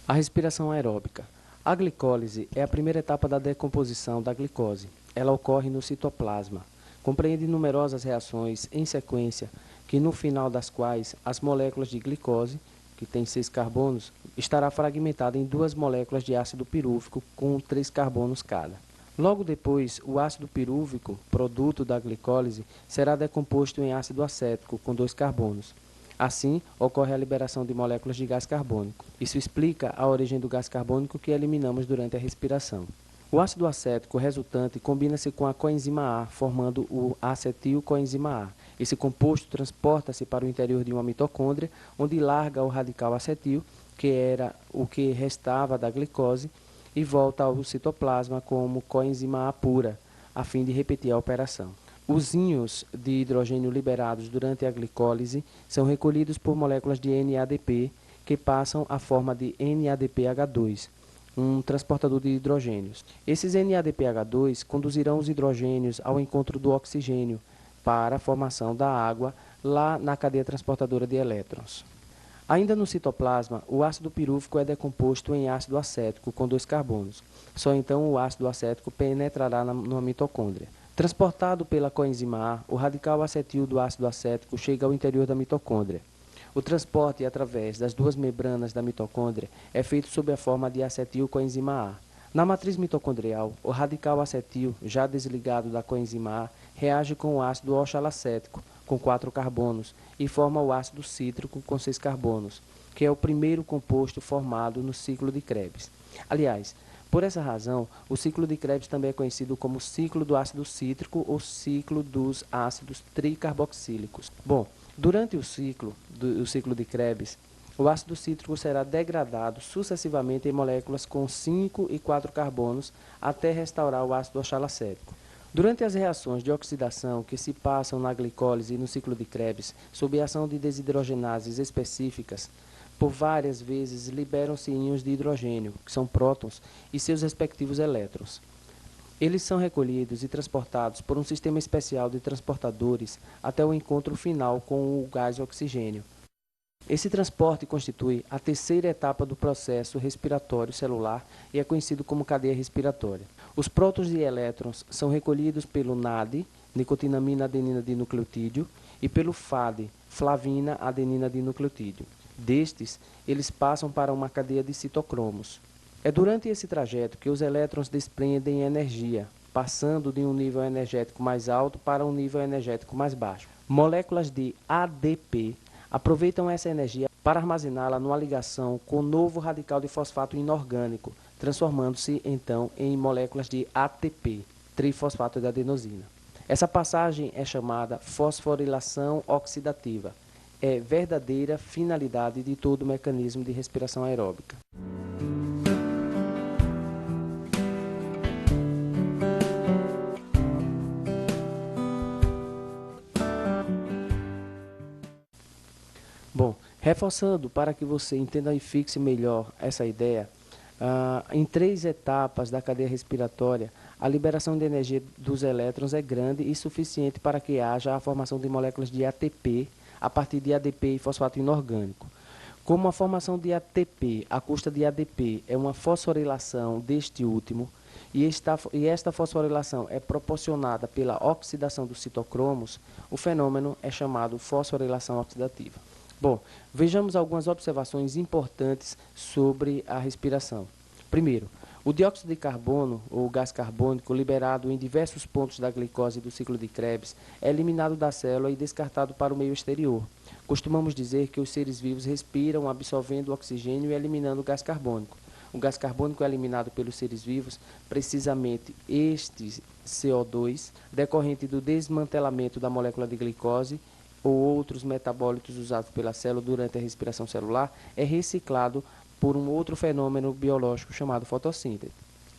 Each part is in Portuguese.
A respiração aeróbica. A glicólise é a primeira etapa da decomposição da glicose. Ela ocorre no citoplasma. Compreende numerosas reações em sequência, que no final das quais as moléculas de glicose, que tem 6 carbonos, estará fragmentada em 2 moléculas de ácido pirúvico com 3 carbonos cada. Logo depois, o ácido pirúvico, produto da glicólise, será decomposto em ácido acético com 2 carbonos. Assim, ocorre a liberação de moléculas de gás carbônico. Isso explica a origem do gás carbônico que eliminamos durante a respiração. O ácido acético resultante combina-se com a coenzima A, formando o acetil-coenzima A. Esse composto transporta-se para o interior de uma mitocôndria, onde larga o radical acetil, que era o que restava da glicose, e volta ao citoplasma como coenzima A pura, a fim de repetir a operação. Os íons de hidrogênio liberados durante a glicólise são recolhidos por moléculas de NADP, que passam à forma de NADPH2, um transportador de hidrogênios. Esses NADPH2 conduzirão os hidrogênios ao encontro do oxigênio para a formação da água lá na cadeia transportadora de elétrons. Ainda no citoplasma, o ácido pirúvico é decomposto em ácido acético com 2 carbonos. Só então o ácido acético penetrará na mitocôndria. Transportado pela coenzima A, o radical acetil do ácido acético chega ao interior da mitocôndria. O transporte através das 2 membranas da mitocôndria é feito sob a forma de acetil-coenzima A. Na matriz mitocondrial, o radical acetil, já desligado da coenzima A, reage com o ácido oxalacético, com 4 carbonos, e forma o ácido cítrico com 6 carbonos, que é o primeiro composto formado no ciclo de Krebs. Aliás, por essa razão, o ciclo de Krebs também é conhecido como ciclo do ácido cítrico ou ciclo dos ácidos tricarboxílicos. Bom, durante o ciclo de Krebs, o ácido cítrico será degradado sucessivamente em moléculas com 5 e 4 carbonos até restaurar o ácido oxalacético. Durante as reações de oxidação que se passam na glicólise e no ciclo de Krebs, sob a ação de desidrogenases específicas, por várias vezes liberam-se íons de hidrogênio, que são prótons, e seus respectivos elétrons. Eles são recolhidos e transportados por um sistema especial de transportadores até o encontro final com o gás oxigênio. Esse transporte constitui a terceira etapa do processo respiratório celular e é conhecido como cadeia respiratória. Os prótons e elétrons são recolhidos pelo NAD, nicotinamina adenina dinucleotídeo, e pelo FAD, flavina adenina dinucleotídeo. Destes, eles passam para uma cadeia de citocromos. É durante esse trajeto que os elétrons desprendem energia, passando de um nível energético mais alto para um nível energético mais baixo. Moléculas de ADP aproveitam essa energia para armazená-la numa ligação com o novo radical de fosfato inorgânico, transformando-se então em moléculas de ATP, trifosfato de adenosina. Essa passagem é chamada fosforilação oxidativa. É verdadeira finalidade de todo o mecanismo de respiração aeróbica. Bom, reforçando para que você entenda e fixe melhor essa ideia, em 3 etapas da cadeia respiratória, a liberação de energia dos elétrons é grande e suficiente para que haja a formação de moléculas de ATP a partir de ADP e fosfato inorgânico. Como a formação de ATP à custa de ADP é uma fosforilação deste último, e esta fosforilação é proporcionada pela oxidação dos citocromos, o fenômeno é chamado fosforilação oxidativa. Bom, vejamos algumas observações importantes sobre a respiração. Primeiro, o dióxido de carbono, ou gás carbônico, liberado em diversos pontos da glicose do ciclo de Krebs, é eliminado da célula e descartado para o meio exterior. Costumamos dizer que os seres vivos respiram absorvendo o oxigênio e eliminando o gás carbônico. O gás carbônico é eliminado pelos seres vivos, precisamente este CO2, decorrente do desmantelamento da molécula de glicose, ou outros metabólitos usados pela célula durante a respiração celular, é reciclado por um outro fenômeno biológico chamado fotossíntese.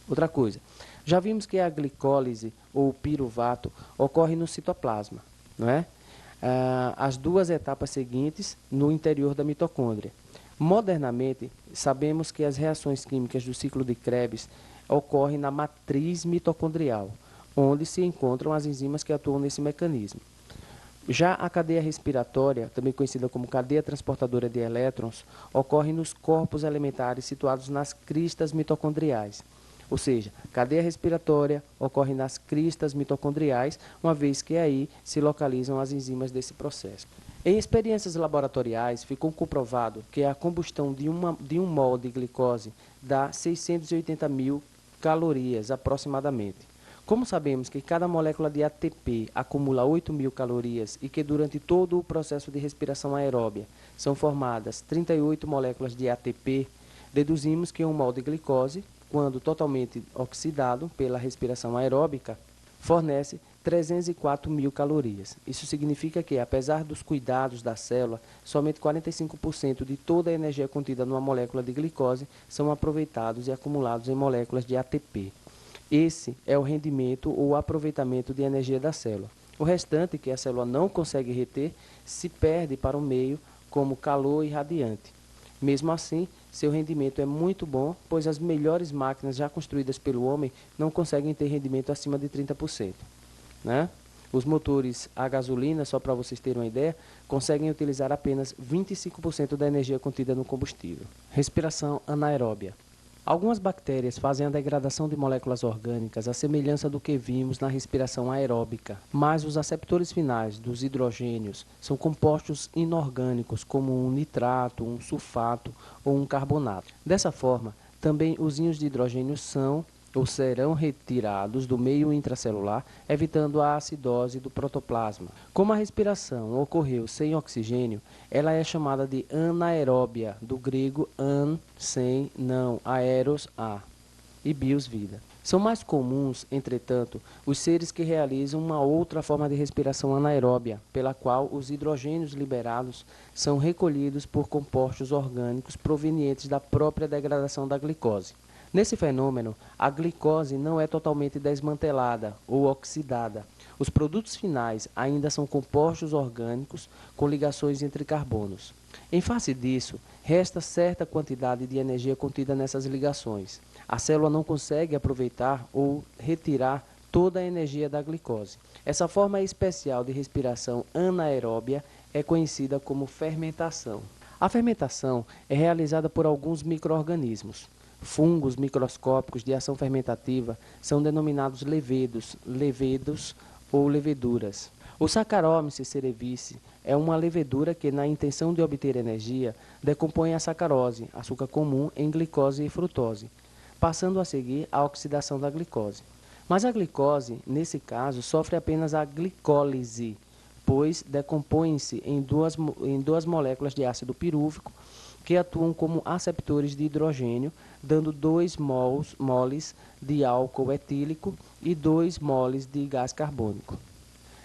Outra coisa, já vimos que a glicólise ou piruvato ocorre no citoplasma, não é? As 2 etapas seguintes no interior da mitocôndria. Modernamente, sabemos que as reações químicas do ciclo de Krebs ocorrem na matriz mitocondrial, onde se encontram as enzimas que atuam nesse mecanismo. Já a cadeia respiratória, também conhecida como cadeia transportadora de elétrons, ocorre nos corpos elementares situados nas cristas mitocondriais. Ou seja, cadeia respiratória ocorre nas cristas mitocondriais, uma vez que aí se localizam as enzimas desse processo. Em experiências laboratoriais, ficou comprovado que a combustão de um mol de glicose dá 680 mil calorias aproximadamente. Como sabemos que cada molécula de ATP acumula 8.000 calorias e que durante todo o processo de respiração aeróbia são formadas 38 moléculas de ATP, deduzimos que um mol de glicose, quando totalmente oxidado pela respiração aeróbica, fornece 304 mil calorias. Isso significa que, apesar dos cuidados da célula, somente 45% de toda a energia contida numa molécula de glicose são aproveitados e acumulados em moléculas de ATP. Esse é o rendimento ou aproveitamento de energia da célula. O restante, que a célula não consegue reter, se perde para o meio como calor irradiante. Mesmo assim, seu rendimento é muito bom, pois as melhores máquinas já construídas pelo homem não conseguem ter rendimento acima de 30%. Né? Os motores a gasolina, só para vocês terem uma ideia, conseguem utilizar apenas 25% da energia contida no combustível. Respiração anaeróbia. Algumas bactérias fazem a degradação de moléculas orgânicas à semelhança do que vimos na respiração aeróbica, mas os aceptores finais dos hidrogênios são compostos inorgânicos, como um nitrato, um sulfato ou um carbonato. Dessa forma, também os íons de hidrogênio são ou serão retirados do meio intracelular, evitando a acidose do protoplasma. Como a respiração ocorreu sem oxigênio, ela é chamada de anaeróbia, do grego an, sem, não, aeros, a, e bios, vida. São mais comuns, entretanto, os seres que realizam uma outra forma de respiração anaeróbia, pela qual os hidrogênios liberados são recolhidos por compostos orgânicos provenientes da própria degradação da glicose. Nesse fenômeno, a glicose não é totalmente desmantelada ou oxidada. Os produtos finais ainda são compostos orgânicos com ligações entre carbonos. Em face disso, resta certa quantidade de energia contida nessas ligações. A célula não consegue aproveitar ou retirar toda a energia da glicose. Essa forma especial de respiração anaeróbia é conhecida como fermentação. A fermentação é realizada por alguns micro-organismos. Fungos microscópicos de ação fermentativa são denominados levedos ou leveduras. O Saccharomyces cerevisiae é uma levedura que, na intenção de obter energia, decompõe a sacarose, açúcar comum, em glicose e frutose, passando a seguir a oxidação da glicose. Mas a glicose, nesse caso, sofre apenas a glicólise, pois decompõe-se em duas moléculas de ácido pirúvico que atuam como aceptores de hidrogênio, dando 2 moles de álcool etílico e 2 moles de gás carbônico.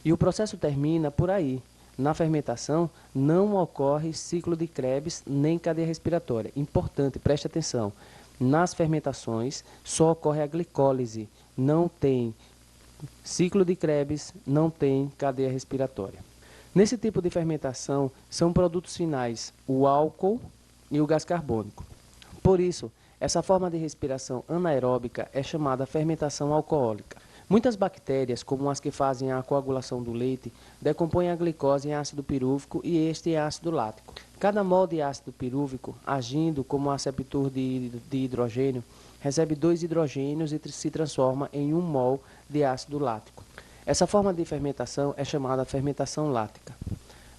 E o processo termina por aí. Na fermentação, não ocorre ciclo de Krebs nem cadeia respiratória. Importante, preste atenção. Nas fermentações, só ocorre a glicólise. Não tem ciclo de Krebs, não tem cadeia respiratória. Nesse tipo de fermentação, são produtos finais o álcool e o gás carbônico. Por isso, essa forma de respiração anaeróbica é chamada fermentação alcoólica. Muitas bactérias, como as que fazem a coagulação do leite, decompõem a glicose em ácido pirúvico e este em ácido lático. Cada mol de ácido pirúvico, agindo como aceptor de hidrogênio, recebe 2 hidrogênios e se transforma em 1 mol de ácido lático. Essa forma de fermentação é chamada fermentação lática.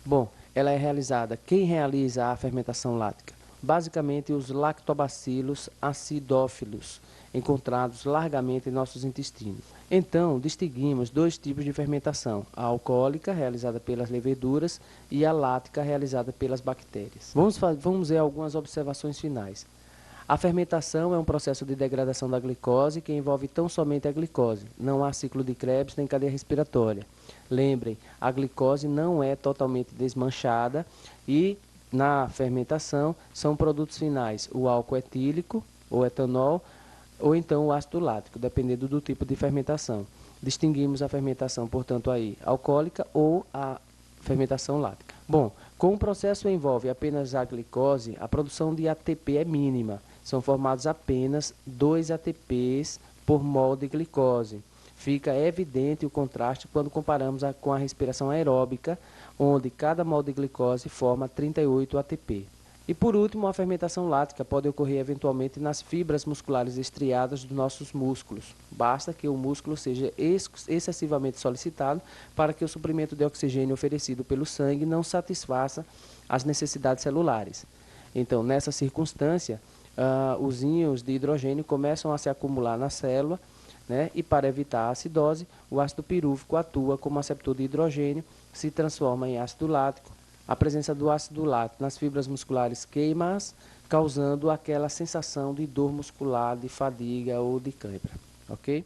Bom, ela é realizada. Quem realiza a fermentação lática? Basicamente, os lactobacilos acidófilos, encontrados largamente em nossos intestinos. Então, distinguimos 2 tipos de fermentação: a alcoólica, realizada pelas leveduras, e a lática, realizada pelas bactérias. Vamos ver algumas observações finais. A fermentação é um processo de degradação da glicose que envolve tão somente a glicose. Não há ciclo de Krebs nem cadeia respiratória. Lembrem, a glicose não é totalmente desmanchada e na fermentação são produtos finais o álcool etílico ou etanol ou então o ácido lático, dependendo do tipo de fermentação. Distinguimos a fermentação, portanto, aí alcoólica ou a fermentação lática. Bom, como o processo envolve apenas a glicose, a produção de ATP é mínima. São formados apenas 2 ATPs por mol de glicose. fica evidente o contraste quando comparamos com a respiração aeróbica, onde cada mol de glicose forma 38 ATP. E por último, a fermentação lática pode ocorrer eventualmente nas fibras musculares estriadas dos nossos músculos. Basta que o músculo seja excessivamente solicitado para que o suprimento de oxigênio oferecido pelo sangue não satisfaça as necessidades celulares. Então, nessa circunstância, os íons de hidrogênio começam a se acumular na célula, né? E para evitar a acidose, o ácido pirúvico atua como aceptor de hidrogênio, se transforma em ácido lático. A presença do ácido lático nas fibras musculares queima-as, causando aquela sensação de dor muscular, de fadiga ou de cãibra. Ok?